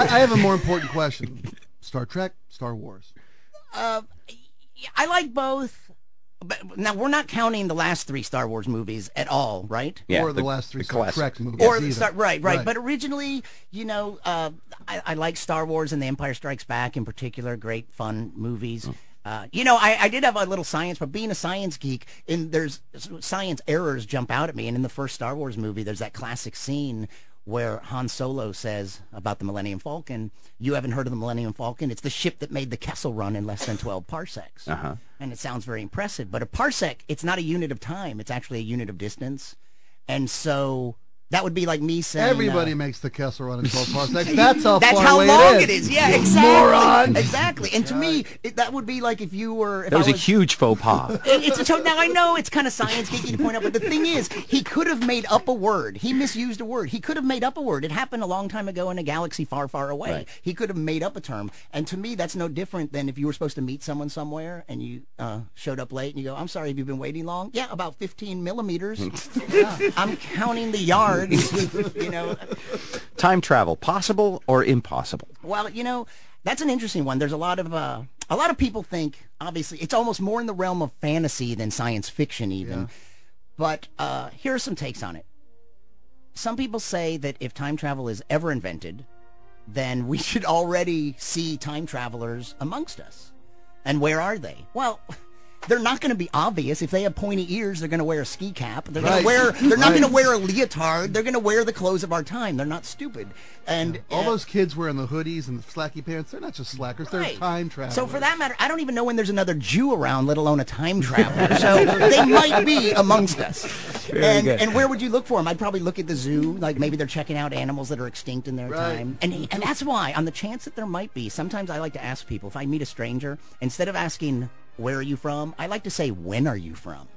I have a more important question. Star Trek, Star Wars. I like both. But now, we're not counting the last 3 Star Wars movies at all, right? Yeah, or the last 3 Star Trek movies. Or right. But originally, you know, I like Star Wars and The Empire Strikes Back in particular. Great, fun movies. You know, I did have a little science, but being a science geek, there's science errors jump out at me. And in the first Star Wars movie, there's that classic scene where Han Solo says about the Millennium Falcon, you haven't heard of the Millennium Falcon? It's the ship that made the Kessel Run in less than 12 parsecs. And it sounds very impressive. But a parsec, it's not a unit of time. It's actually a unit of distance. And so that would be like me saying... Everybody makes the Kessel Run in 12 parsecs. That's how That's far how away long it is. Yeah, exactly. Moron. Exactly. And to me, that would be like if you were... That was a huge faux pas. Now, I know it's kind of science geeky to point out, but the thing is, he could have made up a word. He misused a word. He could have made up a word. It happened a long time ago in a galaxy far, far away. Right. He could have made up a term. And to me, that's no different than if you were supposed to meet someone somewhere and you showed up late and you go, I'm sorry, have you been waiting long? Yeah, about 15 millimeters. I'm counting the yards. You know, time travel, possible or impossible? Well, you know, that's an interesting one. There's a lot of people think, obviously, it's almost more in the realm of fantasy than science fiction even. Yeah. But here are some takes on it. Some people say that if time travel is ever invented, then we should already see time travelers amongst us. And where are they? Well, they're not going to be obvious. If they have pointy ears, they're going to wear a ski cap. They're going to wear. They're not going to wear a leotard. They're going to wear the clothes of our time. They're not stupid. And all those kids wearing the hoodies and the slacky pants—they're not just slackers. They're time travelers. So for that matter, I don't even know when there's another Jew around, let alone a time traveler. So they might be amongst us. And where would you look for them? I'd probably look at the zoo. Like maybe they're checking out animals that are extinct in their time. And that's why, on the chance that there might be, sometimes I like to ask people, if I meet a stranger, instead of asking, where are you from? I like to say, when are you from?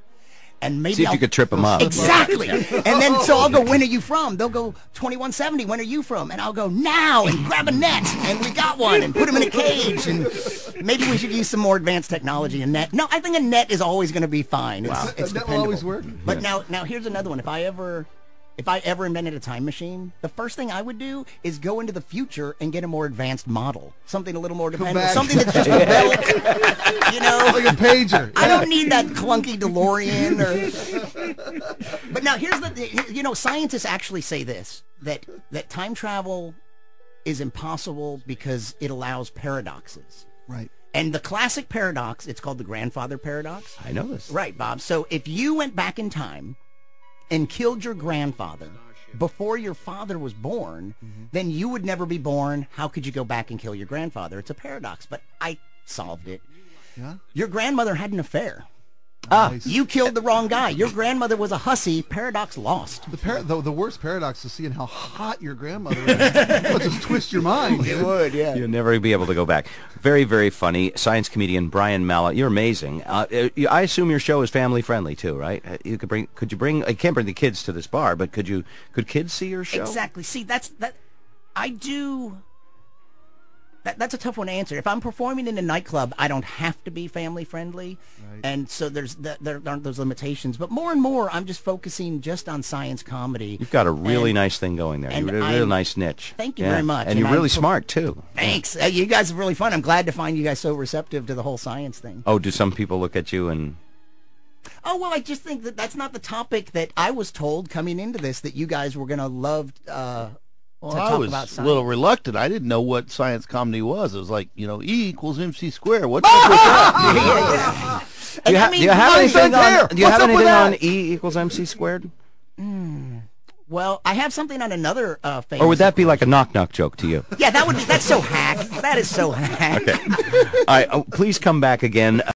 And maybe see if you could trip them up. Exactly. And then so I'll go, when are you from? They'll go, 2170, when are you from? And I'll go, now, and grab a net, and we got one, and put him in a cage, and maybe we should use some more advanced technology. A net. No, I think a net is always going to be fine. It's that will always work. But now here's another one. If I ever invented a time machine, the first thing I would do is go into the future and get a more advanced model. Something a little more dependable. Something that's just built, you know. Like a pager. I don't need that clunky DeLorean. But now here's you know, scientists actually say this, that time travel is impossible because it allows paradoxes. Right. And the classic paradox, it's called the grandfather paradox. I know this. Right, Bob. So if you went back in time and killed your grandfather before your father was born, then you would never be born. How could you go back and kill your grandfather? It's a paradox, but I solved it. Yeah? Your grandmother had an affair. Nice. You killed the wrong guy. Your grandmother was a hussy. Paradox lost. The worst paradox is seeing how hot your grandmother is. It'll just twist your mind. It would, yeah. You'll never be able to go back. Very, very funny. Science comedian Brian Malow. You're amazing. I assume your show is family friendly too, right? You could you bring? I can't bring the kids to this bar, but could kids see your show? Exactly. See, I do. That's a tough one to answer. If I'm performing in a nightclub, I don't have to be family friendly, and so there aren't those limitations. But more and more, I'm just focusing just on science comedy. You've got a really nice thing going there. You're a real nice niche. Thank you very much. And you're really smart too. Thanks. You guys are really fun. I'm glad to find you guys so receptive to the whole science thing. Oh, do some people look at you and? Oh, well, I just think that's not the topic that I was told coming into this, that you guys were going to love. Well, I was a little reluctant. I didn't know what science comedy was. It was like, you know, E equals MC squared. What's up with that? Do you have anything on E equals MC squared? Well, I have something on another famous. Or would that be like a knock-knock joke to you? Yeah, that would be. That's so hack. That is so hack. Okay. All right. Please come back again.